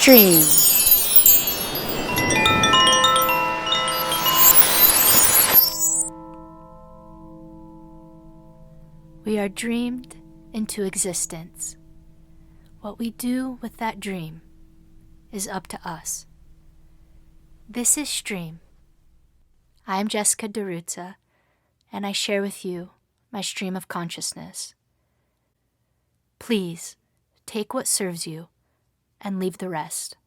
stream. We are dreamed into existence. What we do with that dream is up to us. This is Stream. I am Jessica DiRuzza, and I share with you my stream of consciousness. Please take what serves you and leave the rest.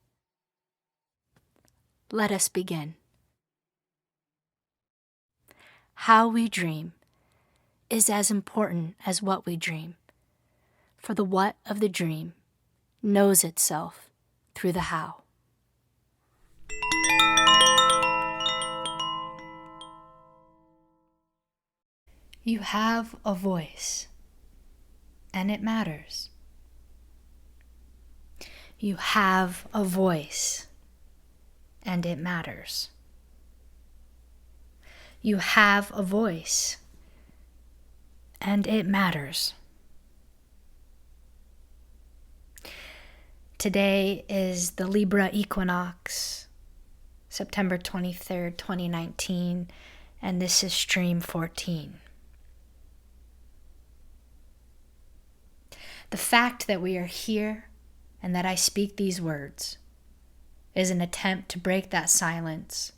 Let us begin. How we dream is as important as what we dream, for the what of the dream knows itself through the how. You have a voice, and it matters. You have a voice, and it matters. You have a voice, and it matters. Today is the Libra Equinox, September 23rd, 2019, and this is Stream 14. The fact that we are here and that I speak these words is an attempt to break that silence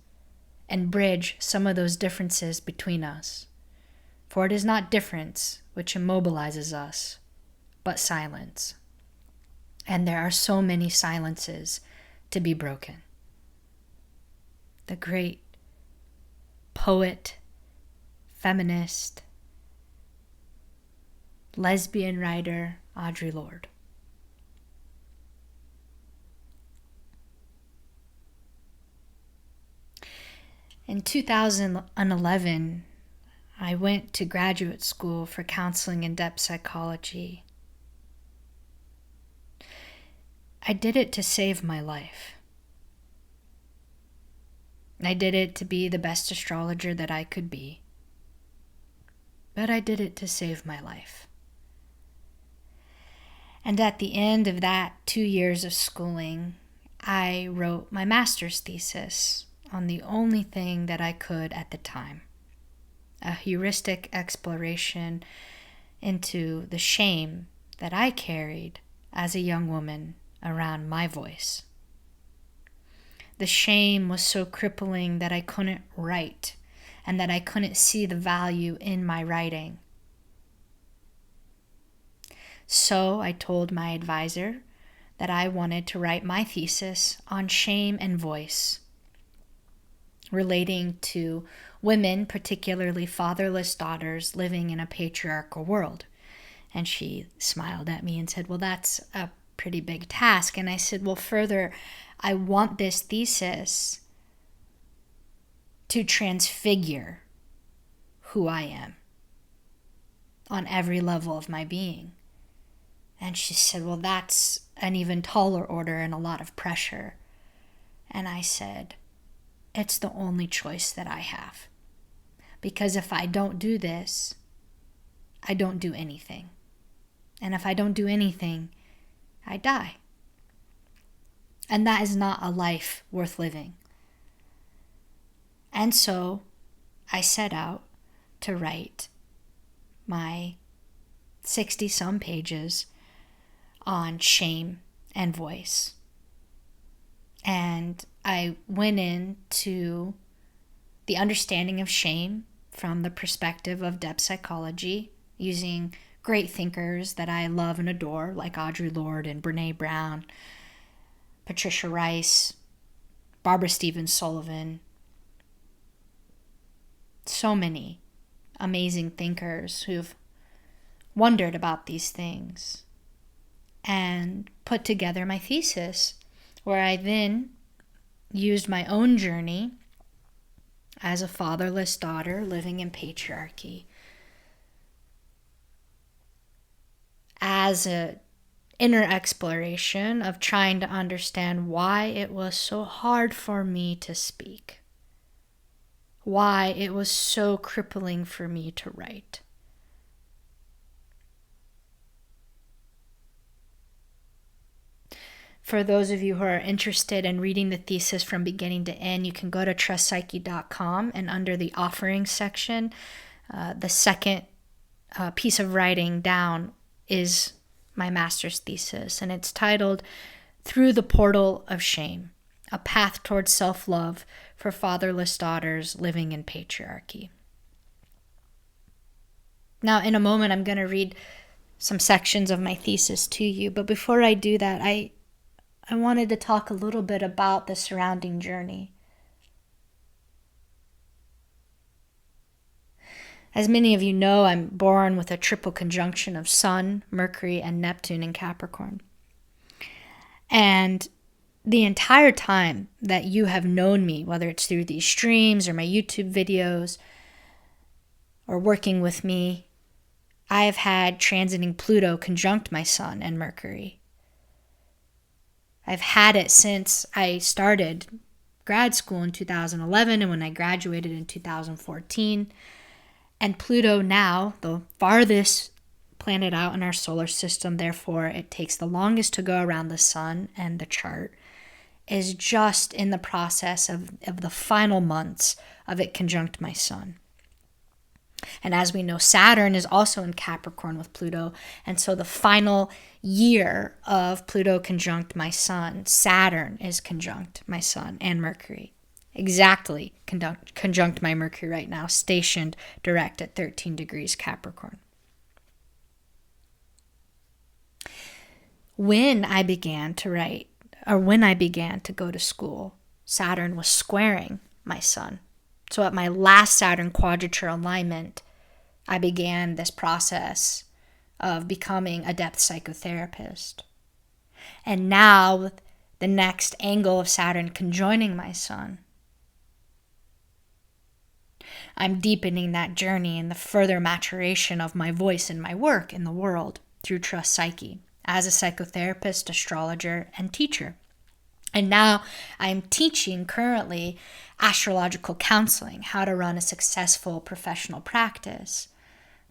and bridge some of those differences between us. For it is not difference which immobilizes us, but silence. And there are so many silences to be broken. The great poet, feminist, lesbian writer, Audre Lorde. In 2011, I went to graduate school for counseling and depth psychology. I did it to save my life. I did it to be the best astrologer that I could be. But I did it to save my life. And at the end of that 2 years of schooling, I wrote my master's thesis on the only thing that I could at the time. A heuristic exploration into the shame that I carried as a young woman around my voice. The shame was so crippling that I couldn't write and that I couldn't see the value in my writing. So I told my advisor that I wanted to write my thesis on shame and voice, relating to women, particularly fatherless daughters, living in a patriarchal world. And she smiled at me and said, well, that's a pretty big task. And I said, well, further, I want this thesis to transfigure who I am on every level of my being. And she said, well, that's an even taller order and a lot of pressure. And I said, it's the only choice that I have. Because if I don't do this, I don't do anything. And if I don't do anything, I die. And that is not a life worth living. And so I set out to write my 60-some pages on shame and voice. And I went into the understanding of shame from the perspective of depth psychology, using great thinkers that I love and adore, like Audre Lorde and Brene Brown, Patricia Rice, Barbara Stevens Sullivan. So many amazing thinkers who've wondered about these things and put together my thesis, where I then used my own journey as a fatherless daughter living in patriarchy as an inner exploration of trying to understand why it was so hard for me to speak, why it was so crippling for me to write. For those of you who are interested in reading the thesis from beginning to end, you can go to trustpsyche.com, and under the offering section, the second piece of writing down is my master's thesis, and it's titled Through the Portal of Shame, A Path Towards Self-Love for Fatherless Daughters Living in Patriarchy. Now, in a moment, I'm going to read some sections of my thesis to you, but before I do that, I wanted to talk a little bit about the surrounding journey. As many of you know, I'm born with a triple conjunction of Sun, Mercury, and Neptune in Capricorn. And the entire time that you have known me, whether it's through these streams or my YouTube videos or working with me, I have had transiting Pluto conjunct my Sun and Mercury. I've had it since I started grad school in 2011 and when I graduated in 2014. And Pluto now, the farthest planet out in our solar system, therefore it takes the longest to go around the sun and the chart, is just in the process of the final months of it conjunct my Sun. And as we know, Saturn is also in Capricorn with Pluto. And so the final year of Pluto conjunct my Sun, Saturn is conjunct my Sun and Mercury. Exactly conjunct my Mercury right now, stationed direct at 13 degrees Capricorn. When I began to write, or when I began to go to school, Saturn was squaring my Sun. So at my last Saturn quadrature alignment, I began this process of becoming a depth psychotherapist. And now, with the next angle of Saturn conjoining my Sun, I'm deepening that journey and the further maturation of my voice and my work in the world through Trust Psyche as a psychotherapist, astrologer, and teacher. And now I'm teaching currently astrological counseling, how to run a successful professional practice.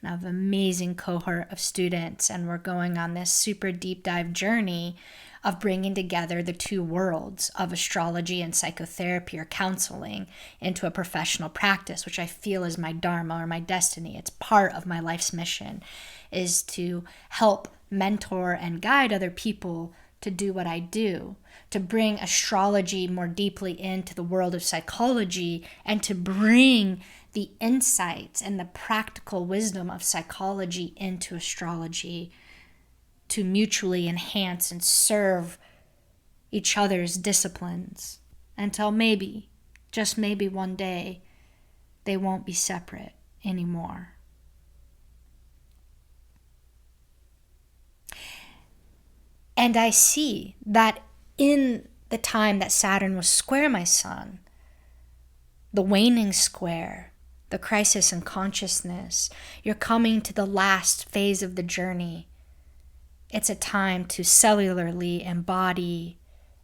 And I have an amazing cohort of students, and we're going on this super deep dive journey of bringing together the two worlds of astrology and psychotherapy or counseling into a professional practice, which I feel is my dharma or my destiny. It's part of my life's mission, is to help mentor and guide other people to do what I do, to bring astrology more deeply into the world of psychology, and to bring the insights and the practical wisdom of psychology into astrology, to mutually enhance and serve each other's disciplines until maybe, just maybe one day, they won't be separate anymore. And I see that in the time that Saturn was square my Sun, the waning square, the crisis in consciousness, you're coming to the last phase of the journey. It's a time to cellularly embody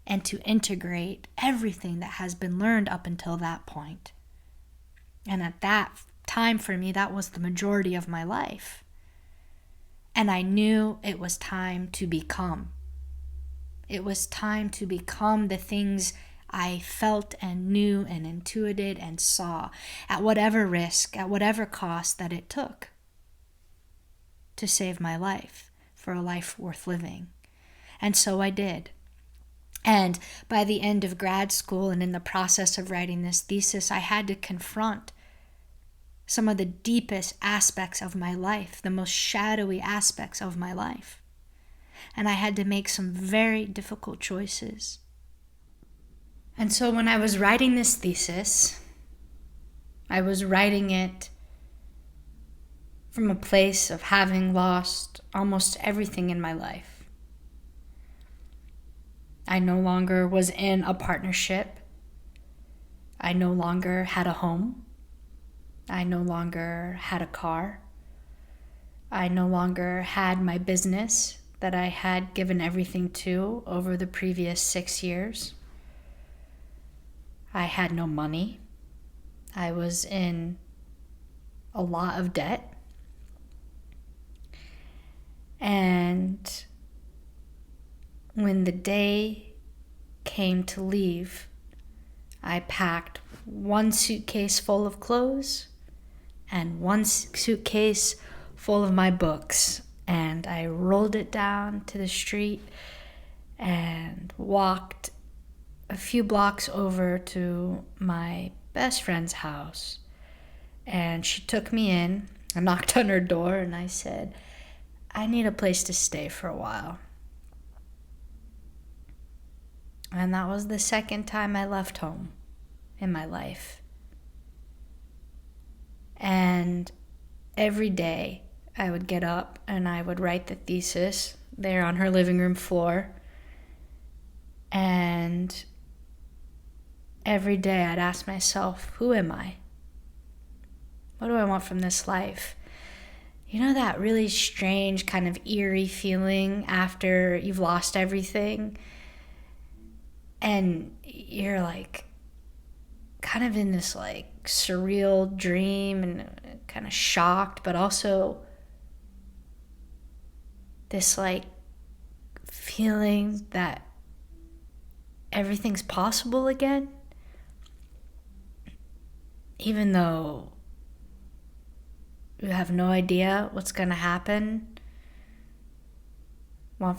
and to integrate everything that has been learned up until that point. And at that time for me, that was the majority of my life. And I knew it was time to become. It was time to become the things I felt and knew and intuited and saw, at whatever risk, at whatever cost that it took to save my life, for a life worth living. And so I did. And by the end of grad school and in the process of writing this thesis, I had to confront some of the deepest aspects of my life, the most shadowy aspects of my life. And I had to make some very difficult choices. And so when I was writing this thesis, I was writing it from a place of having lost almost everything in my life. I no longer was in a partnership. I no longer had a home. I no longer had a car. I no longer had my business that I had given everything to over the previous 6 years. I had no money. I was in a lot of debt. And when the day came to leave, I packed one suitcase full of clothes and one suitcase full of my books, and I rolled it down to the street and walked a few blocks over to my best friend's house. And she took me in. I knocked on her door and I said, I need a place to stay for a while. And that was the second time I left home in my life. And every day I would get up and I would write the thesis there on her living room floor. And every day I'd ask myself, who am I? What do I want from this life? You know that really strange kind of eerie feeling after you've lost everything? And you're like kind of in this like surreal dream and kind of shocked, but also this like feeling that everything's possible again, even though you have no idea what's going to happen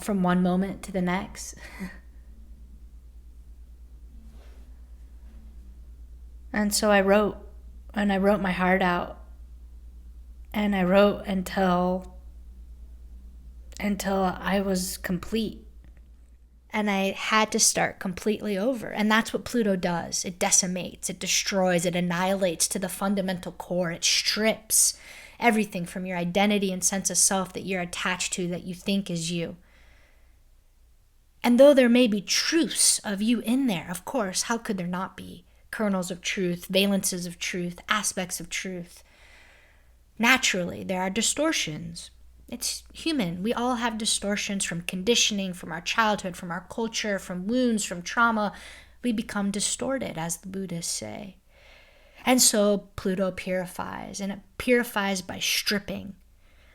from one moment to the next. And so I wrote my heart out, and I wrote until I was complete. And I had to start completely over. And that's what Pluto does. It decimates, it destroys, it annihilates to the fundamental core. It strips everything from your identity and sense of self that you're attached to, that you think is you. And though there may be truths of you in there, of course, how could there not be? Kernels of truth, valences of truth, aspects of truth. Naturally, there are distortions. It's human. We all have distortions from conditioning, from our childhood, from our culture, from wounds, from trauma. We become distorted, as the Buddhists say. And so Pluto purifies, and it purifies by stripping,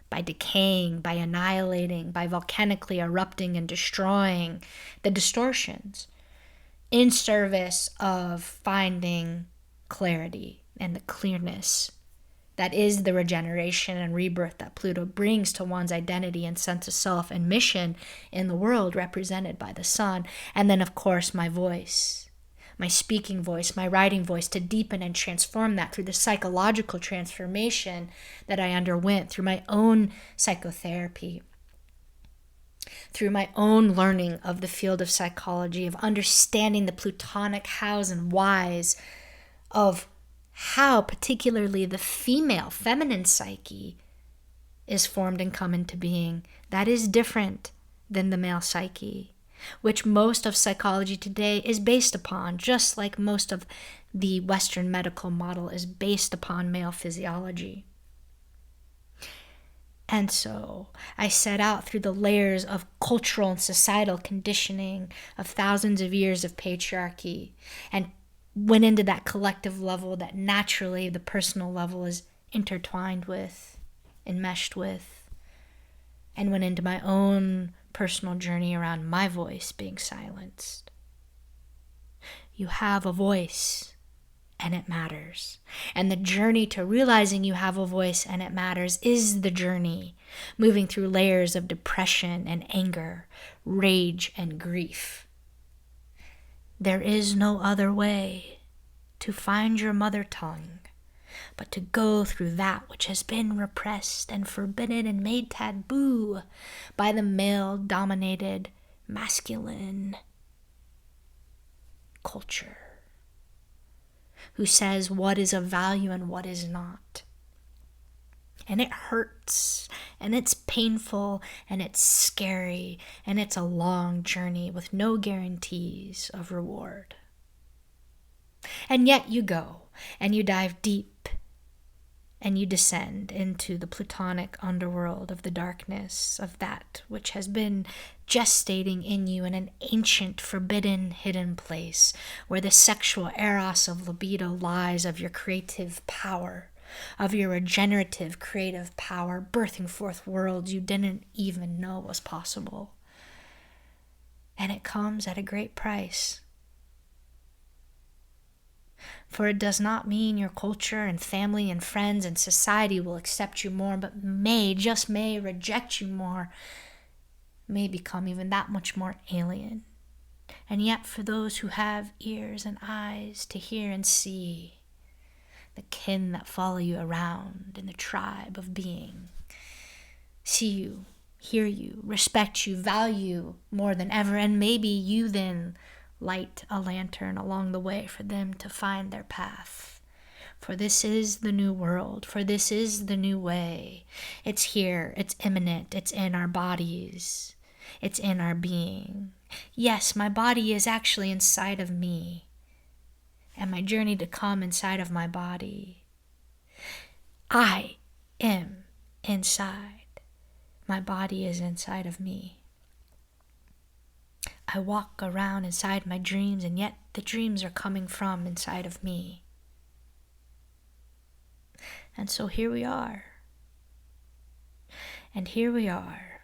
by decaying, by annihilating, by volcanically erupting and destroying the distortions in service of finding clarity and the clearness that is the regeneration and rebirth that Pluto brings to one's identity and sense of self and mission in the world, represented by the sun. And then, of course, my voice, my speaking voice, my writing voice, to deepen and transform that through the psychological transformation that I underwent through my own psychotherapy, through my own learning of the field of psychology, of understanding the Plutonic hows and whys of how particularly the female, feminine psyche is formed and come into being. That is different than the male psyche, which most of psychology today is based upon, just like most of the Western medical model is based upon male physiology. And so I set out through the layers of cultural and societal conditioning of thousands of years of patriarchy, and went into that collective level that naturally the personal level is intertwined with, enmeshed with, and went into my own personal journey around my voice being silenced. You have a voice, and it matters. And the journey to realizing you have a voice and it matters is the journey, moving through layers of depression and anger, rage and grief. There is no other way to find your mother tongue but to go through that which has been repressed and forbidden and made taboo by the male-dominated, masculine culture, who says what is of value and what is not. And it hurts, and it's painful, and it's scary, and it's a long journey with no guarantees of reward. And yet you go, and you dive deep, and you descend into the Plutonic underworld of the darkness of that which has been gestating in you in an ancient, forbidden, hidden place where the sexual eros of libido lies, of your creative power, of your regenerative creative power, birthing forth worlds you didn't even know was possible. And it comes at a great price. For it does not mean your culture and family and friends and society will accept you more, but may, just may, reject you more, may become even that much more alien. And yet for those who have ears and eyes to hear and see, the kin that follow you around in the tribe of being, see you, hear you, respect you, value more than ever, and maybe you then light a lantern along the way for them to find their path. For this is the new world, for this is the new way. It's here, it's imminent, it's in our bodies, it's in our being. Yes, my body is actually inside of me, and my journey to come inside of my body. I am inside. My body is inside of me. I walk around inside my dreams, and yet the dreams are coming from inside of me. And so here we are. And here we are.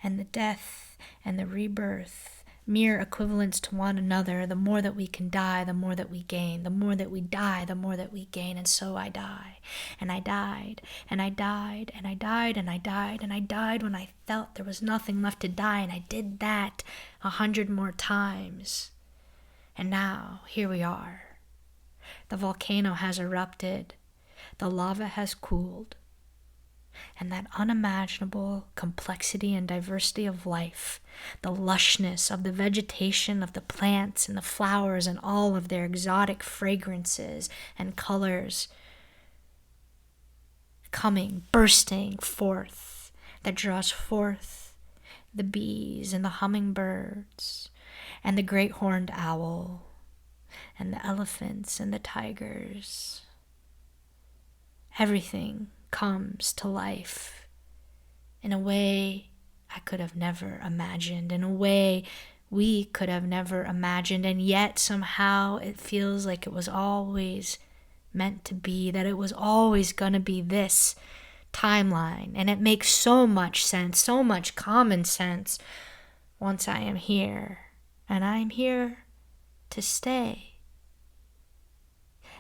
And the death and the rebirth, mere equivalents to one another. The more that we can die, the more that we gain. The more that we die, the more that we gain. And so I die. And I died. And I died. And I died. And I died. And I died when I felt there was nothing left to die. And I did that 100 more times. And now, here we are. The volcano has erupted. The lava has cooled. And that unimaginable complexity and diversity of life, the lushness of the vegetation, of the plants and the flowers and all of their exotic fragrances and colors coming, bursting forth, that draws forth the bees and the hummingbirds and the great horned owl and the elephants and the tigers. Everything comes to life in a way I could have never imagined, in a way we could have never imagined, and yet somehow it feels like it was always meant to be, that it was always going to be this timeline. And it makes so much sense, so much common sense once I am here, and I am here to stay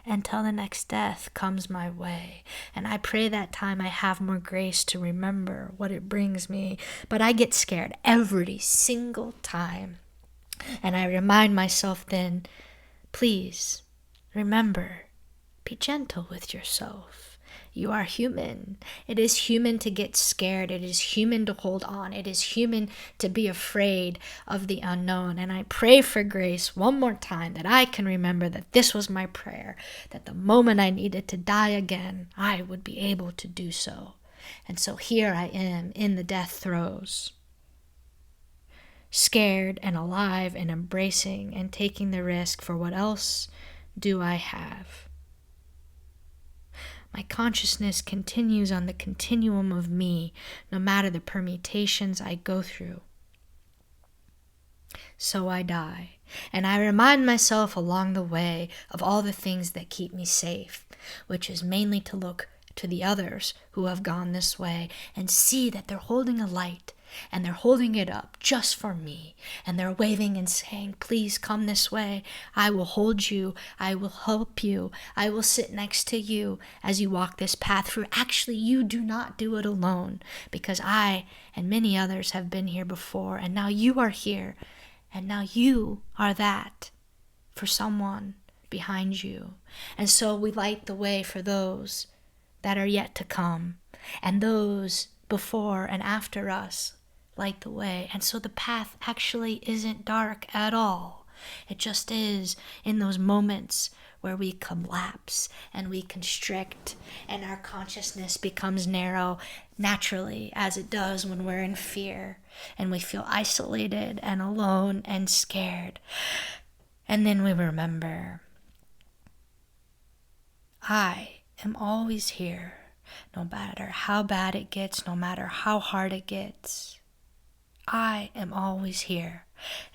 until the next death comes my way. And I pray that time I have more grace to remember what it brings me. But I get scared every single time. And I remind myself then, please remember, be gentle with yourself. You are human. It is human to get scared. It is human to hold on. It is human to be afraid of the unknown. And I pray for grace one more time that I can remember that this was my prayer, that the moment I needed to die again, I would be able to do so. And so here I am in the death throes, scared and alive and embracing and taking the risk, for what else do I have? My consciousness continues on the continuum of me, no matter the permutations I go through. So I die, and I remind myself along the way of all the things that keep me safe, which is mainly to look to the others who have gone this way and see that they're holding a light, and they're holding it up just for me, and they're waving and saying, please come this way. I will hold you. I will help you. I will sit next to you as you walk this path. For actually, you do not do it alone, because I and many others have been here before, and now you are here, and now you are that for someone behind you. And so we light the way for those that are yet to come, and those before and after us light the way. And so the path actually isn't dark at all. It just is in those moments where we collapse and we constrict and our consciousness becomes narrow naturally, as it does when we're in fear and we feel isolated and alone and scared. And then we remember, I am always here, no matter how bad it gets, no matter how hard it gets. I am always here.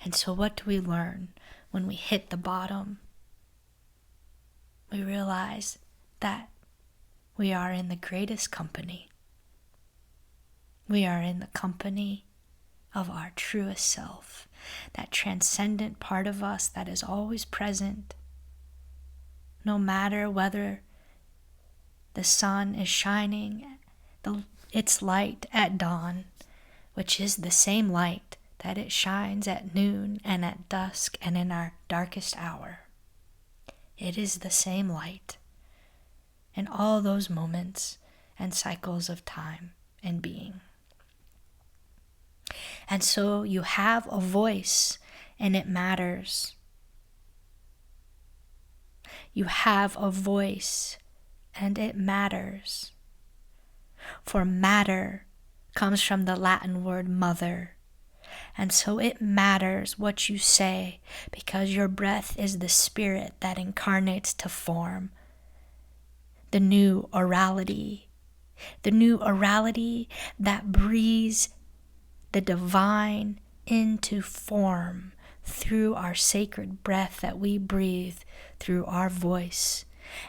And so what do we learn when we hit the bottom? We realize that we are in the greatest company. We are in the company of our truest self, that transcendent part of us that is always present, no matter whether the sun is shining its light at dawn, which is the same light that it shines at noon and at dusk and in our darkest hour. It is the same light in all those moments and cycles of time and being. And so you have a voice, and it matters. You have a voice, and it matters. For matter comes from the Latin word mother. And so it matters what you say, because your breath is the spirit that incarnates to form the new orality that breathes the divine into form through our sacred breath that we breathe through our voice.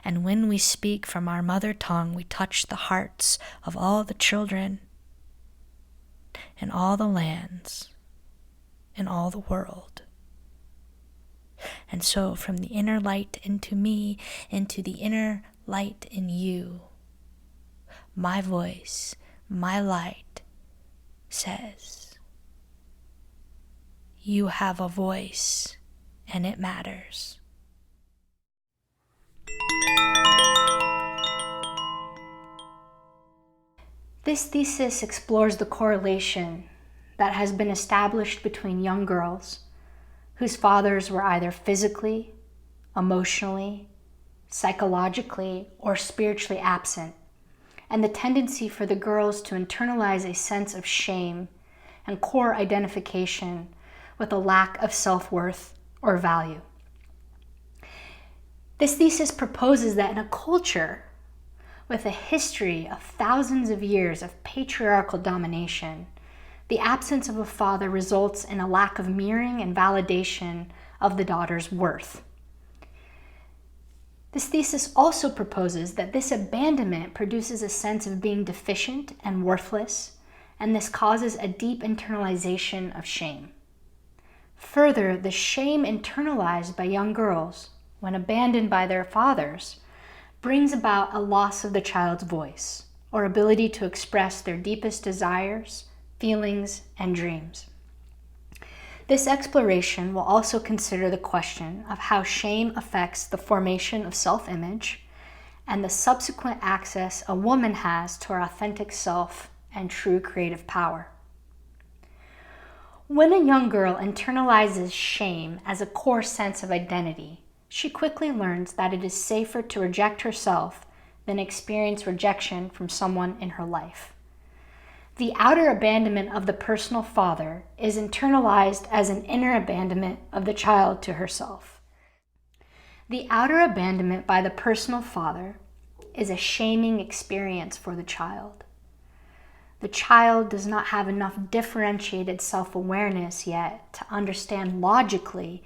And when we speak from our mother tongue, we touch the hearts of all the children in all the lands, in all the world. And so from the inner light into me, into the inner light in you, my voice, my light says, you have a voice, and it matters. This thesis explores the correlation that has been established between young girls whose fathers were either physically, emotionally, psychologically, or spiritually absent, and the tendency for the girls to internalize a sense of shame and core identification with a lack of self-worth or value. This thesis proposes that in a culture with a history of thousands of years of patriarchal domination, the absence of a father results in a lack of mirroring and validation of the daughter's worth. This thesis also proposes that this abandonment produces a sense of being deficient and worthless, and this causes a deep internalization of shame. Further, the shame internalized by young girls when abandoned by their fathers brings about a loss of the child's voice or ability to express their deepest desires, feelings, and dreams. This exploration will also consider the question of how shame affects the formation of self-image and the subsequent access a woman has to her authentic self and true creative power. When a young girl internalizes shame as a core sense of identity, she quickly learns that it is safer to reject herself than experience rejection from someone in her life. The outer abandonment of the personal father is internalized as an inner abandonment of the child to herself. The outer abandonment by the personal father is a shaming experience for the child. The child does not have enough differentiated self-awareness yet to understand logically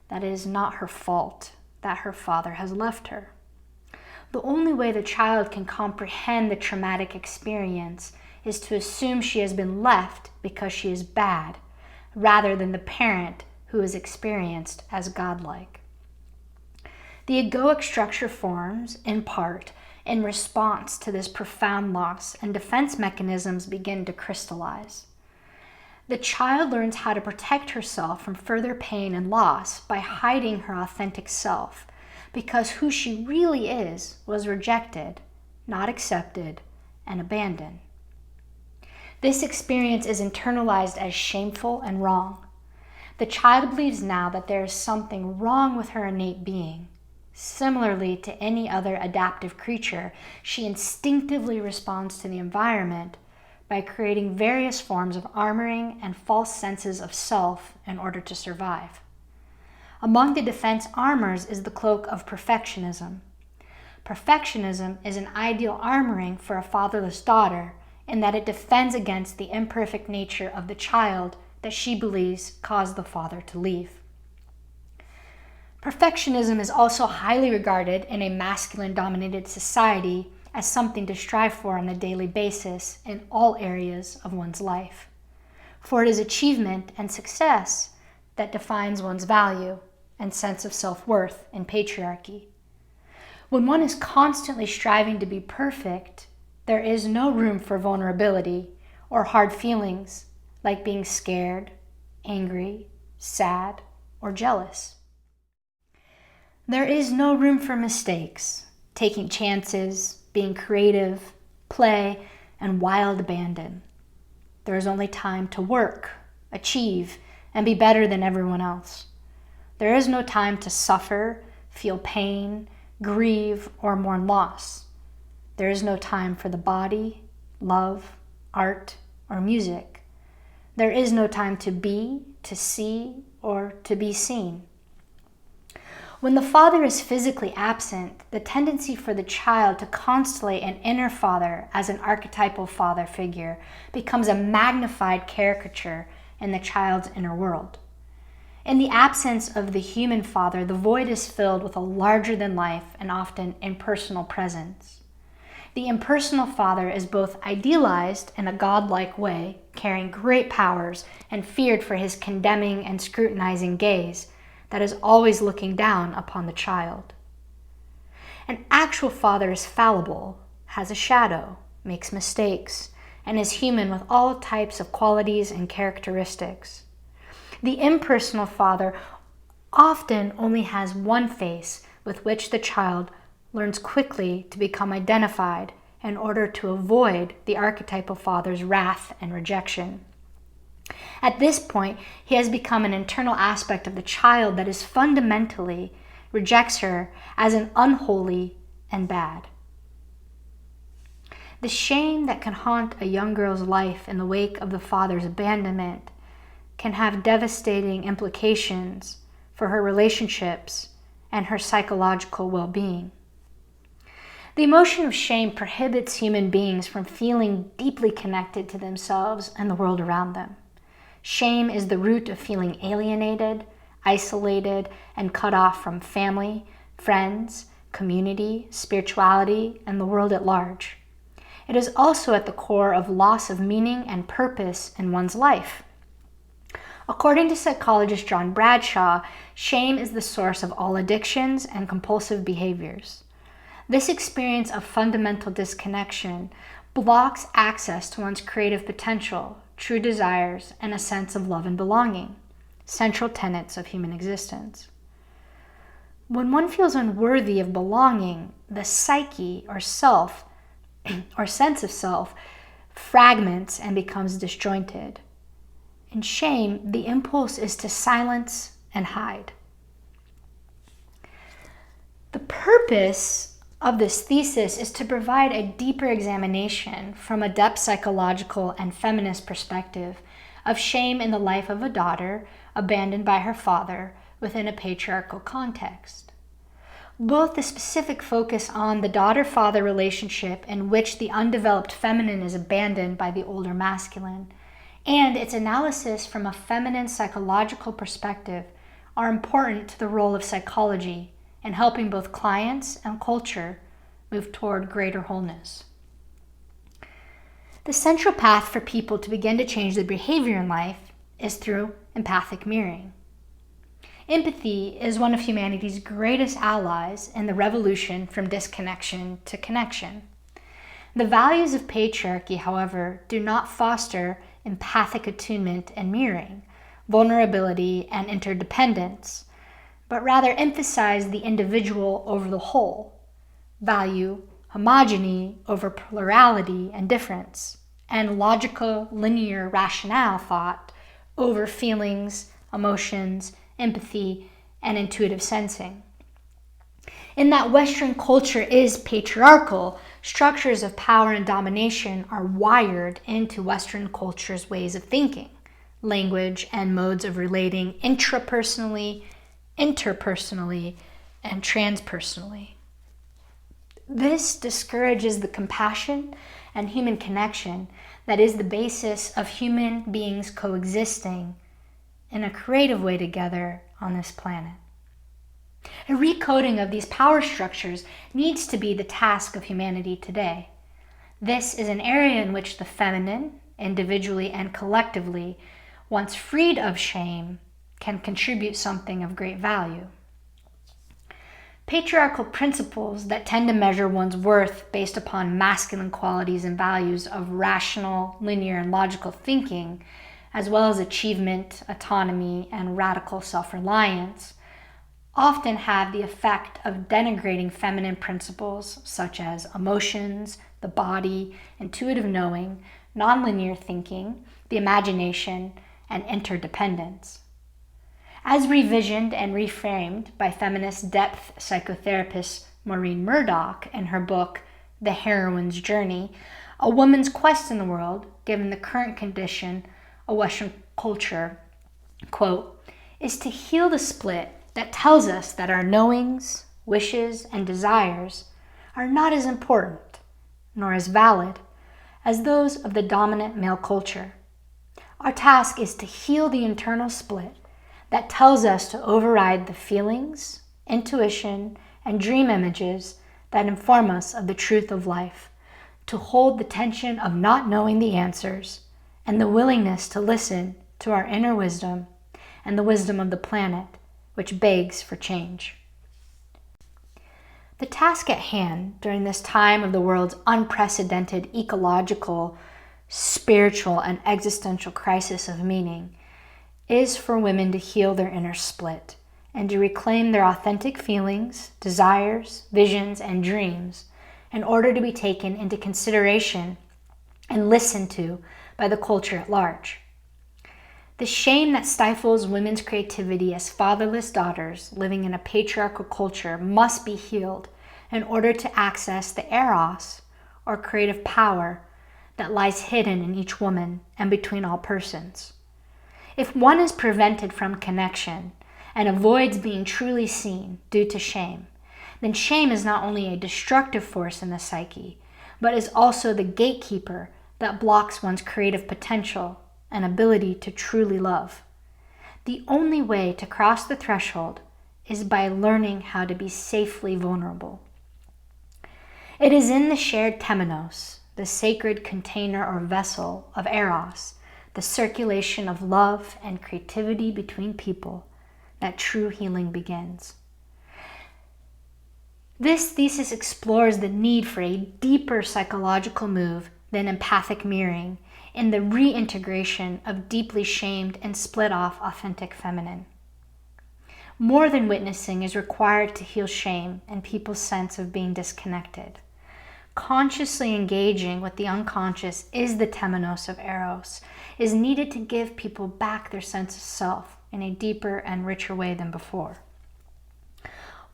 that it is not her fault that her father has left her. The only way the child can comprehend the traumatic experience is to assume she has been left because she is bad, rather than the parent who is experienced as godlike. The egoic structure forms, in part, in response to this profound loss, and defense mechanisms begin to crystallize. The child learns how to protect herself from further pain and loss by hiding her authentic self, because who she really is was rejected, not accepted, and abandoned. This experience is internalized as shameful and wrong. The child believes now that there is something wrong with her innate being. Similarly to any other adaptive creature, she instinctively responds to the environment by creating various forms of armoring and false senses of self in order to survive. Among the defense armors is the cloak of perfectionism. Perfectionism is an ideal armoring for a fatherless daughter in that it defends against the imperfect nature of the child that she believes caused the father to leave. Perfectionism is also highly regarded in a masculine-dominated society as something to strive for on a daily basis in all areas of one's life. for it is achievement and success that defines one's value and sense of self-worth in patriarchy. When one is constantly striving to be perfect, there is no room for vulnerability or hard feelings like being scared, angry, sad, or jealous. There is no room for mistakes, taking chances, being creative, play, and wild abandon. There is only time to work, achieve, and be better than everyone else. There is no time to suffer, feel pain, grieve, or mourn loss. There is no time for the body, love, art, or music. There is no time to be, to see, or to be seen. When the father is physically absent, the tendency for the child to constellate an inner father as an archetypal father figure becomes a magnified caricature in the child's inner world. In the absence of the human father, the void is filled with a larger-than-life and often impersonal presence. The impersonal father is both idealized in a godlike way, carrying great powers, and feared for his condemning and scrutinizing gaze that is always looking down upon the child. An actual father is fallible, has a shadow, makes mistakes, and is human with all types of qualities and characteristics. The impersonal father often only has one face with which the child learns quickly to become identified in order to avoid the archetypal father's wrath and rejection. At this point, he has become an internal aspect of the child that is fundamentally rejects her as an unholy and bad. The shame that can haunt a young girl's life in the wake of the father's abandonment can have devastating implications for her relationships and her psychological well-being. The emotion of shame prohibits human beings from feeling deeply connected to themselves and the world around them. Shame is the root of feeling alienated, isolated, and cut off from family, friends, community, spirituality, and the world at large. It is also at the core of loss of meaning and purpose in one's life. According to psychologist John Bradshaw, shame is the source of all addictions and compulsive behaviors. This experience of fundamental disconnection blocks access to one's creative potential, true desires, and a sense of love and belonging, central tenets of human existence. When one feels unworthy of belonging, the psyche or self, or sense of self, fragments and becomes disjointed. In shame, the impulse is to silence and hide. The purpose of this thesis is to provide a deeper examination from a depth psychological and feminist perspective of shame in the life of a daughter abandoned by her father within a patriarchal context. Both the specific focus on the daughter-father relationship in which the undeveloped feminine is abandoned by the older masculine and its analysis from a feminine psychological perspective are important to the role of psychology in helping both clients and culture move toward greater wholeness. The central path for people to begin to change their behavior in life is through empathic mirroring. Empathy is one of humanity's greatest allies in the revolution from disconnection to connection. The values of patriarchy, however, do not foster empathic attunement and mirroring, vulnerability and interdependence, but rather emphasize the individual over the whole, value homogeny over plurality and difference, and logical, linear, rationale thought over feelings, emotions, empathy, and intuitive sensing. In that Western culture is patriarchal, structures of power and domination are wired into Western culture's ways of thinking, language, and modes of relating intrapersonally, interpersonally, and transpersonally. This discourages the compassion and human connection that is the basis of human beings coexisting in a creative way together on this planet. A recoding of these power structures needs to be the task of humanity today. This is an area in which the feminine individually and collectively, once freed of shame, can contribute something of great value. Patriarchal principles that tend to measure one's worth based upon masculine qualities and values of rational, linear, and logical thinking, as well as achievement, autonomy, and radical self-reliance, often have the effect of denigrating feminine principles such as emotions, the body, intuitive knowing, nonlinear thinking, the imagination, and interdependence. As revisioned and reframed by feminist depth psychotherapist Maureen Murdoch in her book, The Heroine's Journey, a woman's quest in the world, given the current condition of Western culture, quote, is to heal the split that tells us that our knowings, wishes, and desires are not as important, nor as valid, as those of the dominant male culture. Our task is to heal the internal split that tells us to override the feelings, intuition, and dream images that inform us of the truth of life, to hold the tension of not knowing the answers, and the willingness to listen to our inner wisdom and the wisdom of the planet, which begs for change. The task at hand during this time of the world's unprecedented ecological, spiritual, and existential crisis of meaning is for women to heal their inner split and to reclaim their authentic feelings, desires, visions, and dreams in order to be taken into consideration and listened to by the culture at large. The shame that stifles women's creativity as fatherless daughters living in a patriarchal culture must be healed in order to access the eros, or creative power, that lies hidden in each woman and between all persons. If one is prevented from connection and avoids being truly seen due to shame, then shame is not only a destructive force in the psyche, but is also the gatekeeper that blocks one's creative potential and ability to truly love. The only way to cross the threshold is by learning how to be safely vulnerable. It is in the shared temenos, the sacred container or vessel of eros, the circulation of love and creativity between people, that true healing begins. This thesis explores the need for a deeper psychological move than empathic mirroring in the reintegration of deeply shamed and split off authentic feminine. More than witnessing is required to heal shame and people's sense of being disconnected. Consciously engaging with the unconscious is the temenos of eros, is needed to give people back their sense of self in a deeper and richer way than before.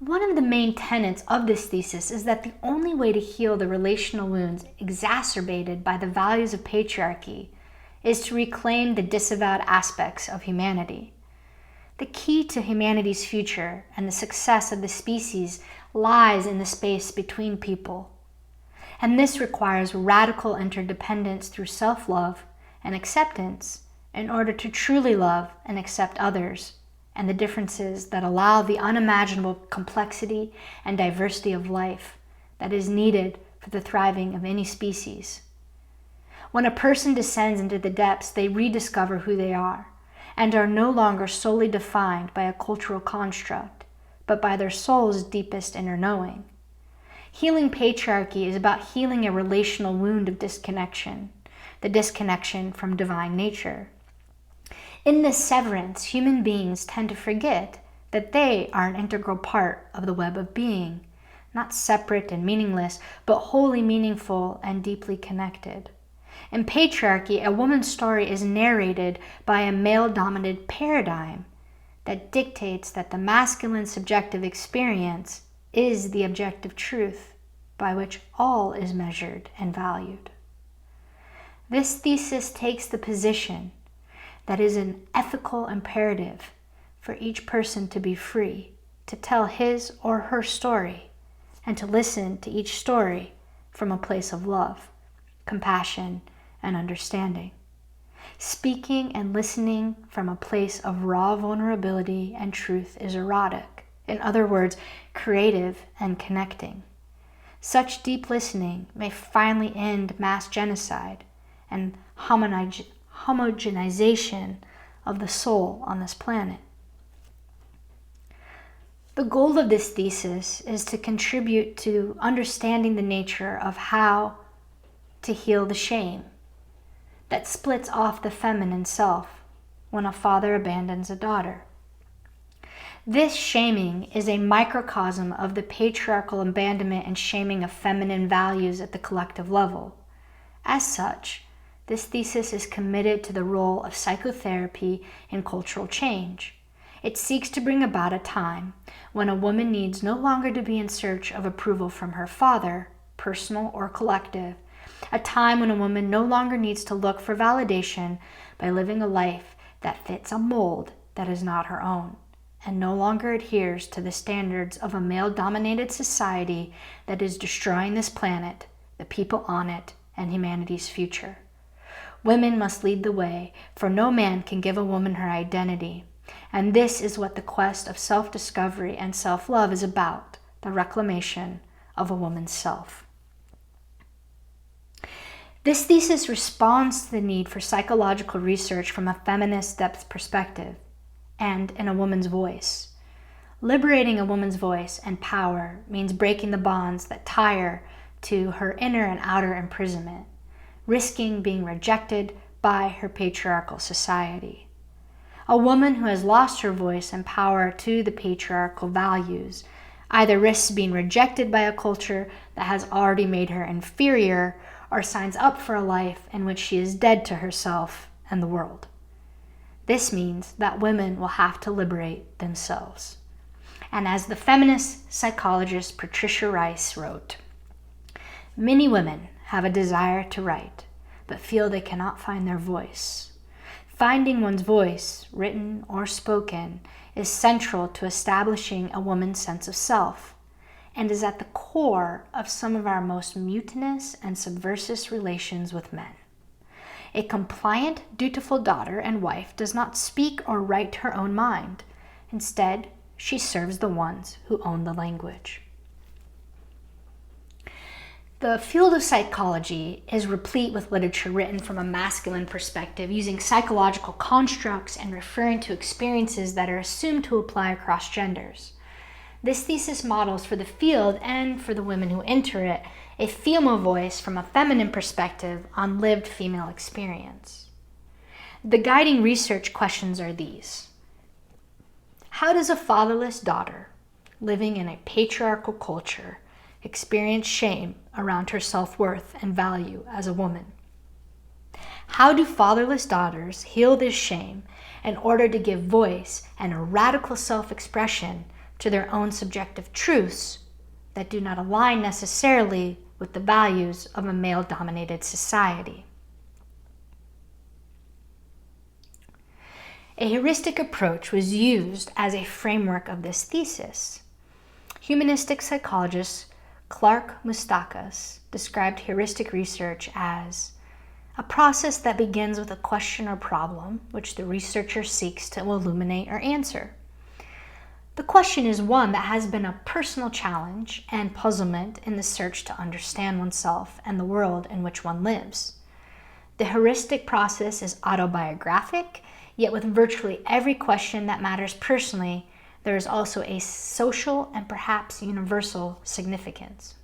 One of the main tenets of this thesis is that the only way to heal the relational wounds exacerbated by the values of patriarchy is to reclaim the disavowed aspects of humanity. The key to humanity's future and the success of the species lies in the space between people. And this requires radical interdependence through self-love and acceptance in order to truly love and accept others and the differences that allow the unimaginable complexity and diversity of life that is needed for the thriving of any species. When a person descends into the depths, they rediscover who they are and are no longer solely defined by a cultural construct, but by their soul's deepest inner knowing. Healing patriarchy is about healing a relational wound of disconnection, the disconnection from divine nature. In this severance, human beings tend to forget that they are an integral part of the web of being, not separate and meaningless, but wholly meaningful and deeply connected. In patriarchy, a woman's story is narrated by a male-dominated paradigm that dictates that the masculine subjective experience is the objective truth by which all is measured and valued. This thesis takes the position that is an ethical imperative for each person to be free, to tell his or her story, and to listen to each story from a place of love, compassion, and understanding. Speaking and listening from a place of raw vulnerability and truth is erotic. In other words, creative and connecting. Such deep listening may finally end mass genocide and homogenization of the soul on this planet. The goal of this thesis is to contribute to understanding the nature of how to heal the shame that splits off the feminine self when a father abandons a daughter. This shaming is a microcosm of the patriarchal abandonment and shaming of feminine values at the collective level. As such, this thesis is committed to the role of psychotherapy in cultural change. It seeks to bring about a time when a woman needs no longer to be in search of approval from her father, personal or collective, a time when a woman no longer needs to look for validation by living a life that fits a mold that is not her own, and no longer adheres to the standards of a male-dominated society that is destroying this planet, the people on it, and humanity's future. Women must lead the way, for no man can give a woman her identity. And this is what the quest of self-discovery and self-love is about, the reclamation of a woman's self. This thesis responds to the need for psychological research from a feminist depth perspective and in a woman's voice. Liberating a woman's voice and power means breaking the bonds that tie her to her inner and outer imprisonment, risking being rejected by her patriarchal society. A woman who has lost her voice and power to the patriarchal values either risks being rejected by a culture that has already made her inferior, or signs up for a life in which she is dead to herself and the world. This means that women will have to liberate themselves. And as the feminist psychologist Patricia Rice wrote, many women have a desire to write, but feel they cannot find their voice. Finding one's voice, written or spoken, is central to establishing a woman's sense of self, and is at the core of some of our most mutinous and subversive relations with men. A compliant, dutiful daughter and wife does not speak or write her own mind. Instead, she serves the ones who own the language. The field of psychology is replete with literature written from a masculine perspective, using psychological constructs and referring to experiences that are assumed to apply across genders. This thesis models for the field and for the women who enter it a female voice from a feminine perspective on lived female experience. The guiding research questions are these. How does a fatherless daughter living in a patriarchal culture experience shame around her self-worth and value as a woman? How do fatherless daughters heal this shame in order to give voice and a radical self-expression to their own subjective truths that do not align necessarily with the values of a male-dominated society? A heuristic approach was used as a framework of this thesis. Humanistic psychologist Clark Mustakas described heuristic research as a process that begins with a question or problem which the researcher seeks to illuminate or answer. The question is one that has been a personal challenge and puzzlement in the search to understand oneself and the world in which one lives. The heuristic process is autobiographic, yet with virtually every question that matters personally, there is also a social and perhaps universal significance.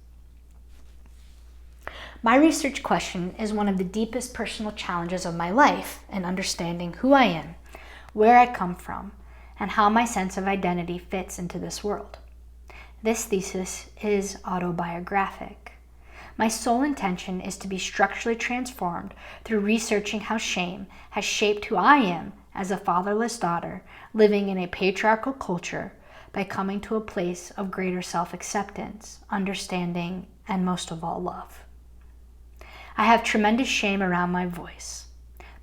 My research question is one of the deepest personal challenges of my life in understanding who I am, where I come from, and how my sense of identity fits into this world. This thesis is autobiographic. My sole intention is to be structurally transformed through researching how shame has shaped who I am as a fatherless daughter living in a patriarchal culture by coming to a place of greater self-acceptance, understanding, and most of all, love. I have tremendous shame around my voice.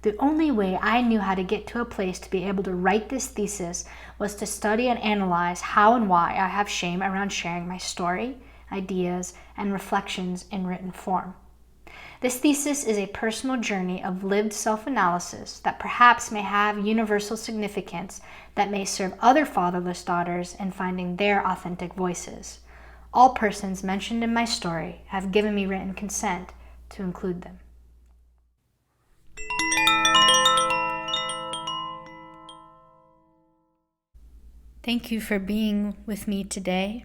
The only way I knew how to get to a place to be able to write this thesis was to study and analyze how and why I have shame around sharing my story, ideas, and reflections in written form. This thesis is a personal journey of lived self-analysis that perhaps may have universal significance that may serve other fatherless daughters in finding their authentic voices. All persons mentioned in my story have given me written consent to include them. Thank you for being with me today.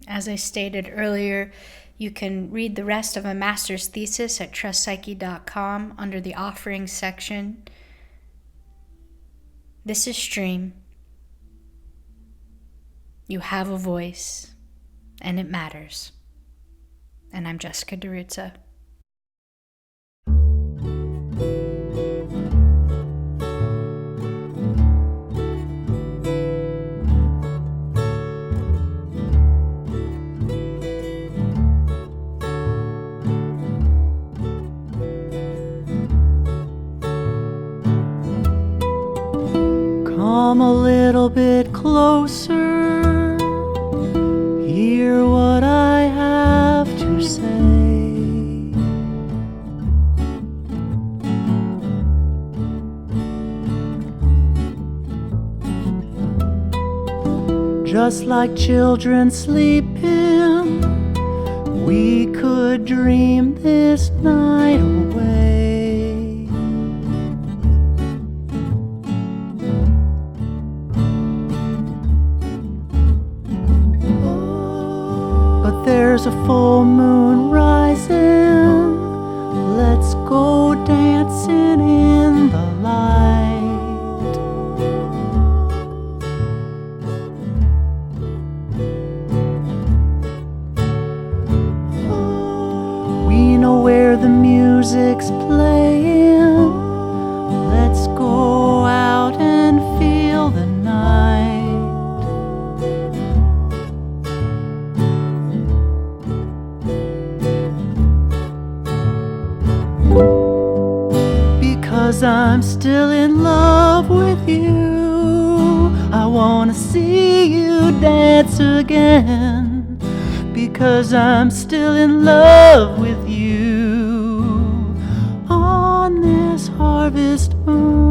As I stated earlier, you can read the rest of a master's thesis at trustpsyche.com under the offerings section. This is Stream. You have a voice, and it matters. And I'm Jessica DiRuzza. Come a little bit closer, hear what I have to say. Just like children sleeping, we could dream this night away. But there's a full moon rising, let's go dancing in the light. We know where the music's playing, let's go out and feel the night. Because I'm still in love with you, I wanna see you dance again. Because I'm still in love with you on this harvest moon.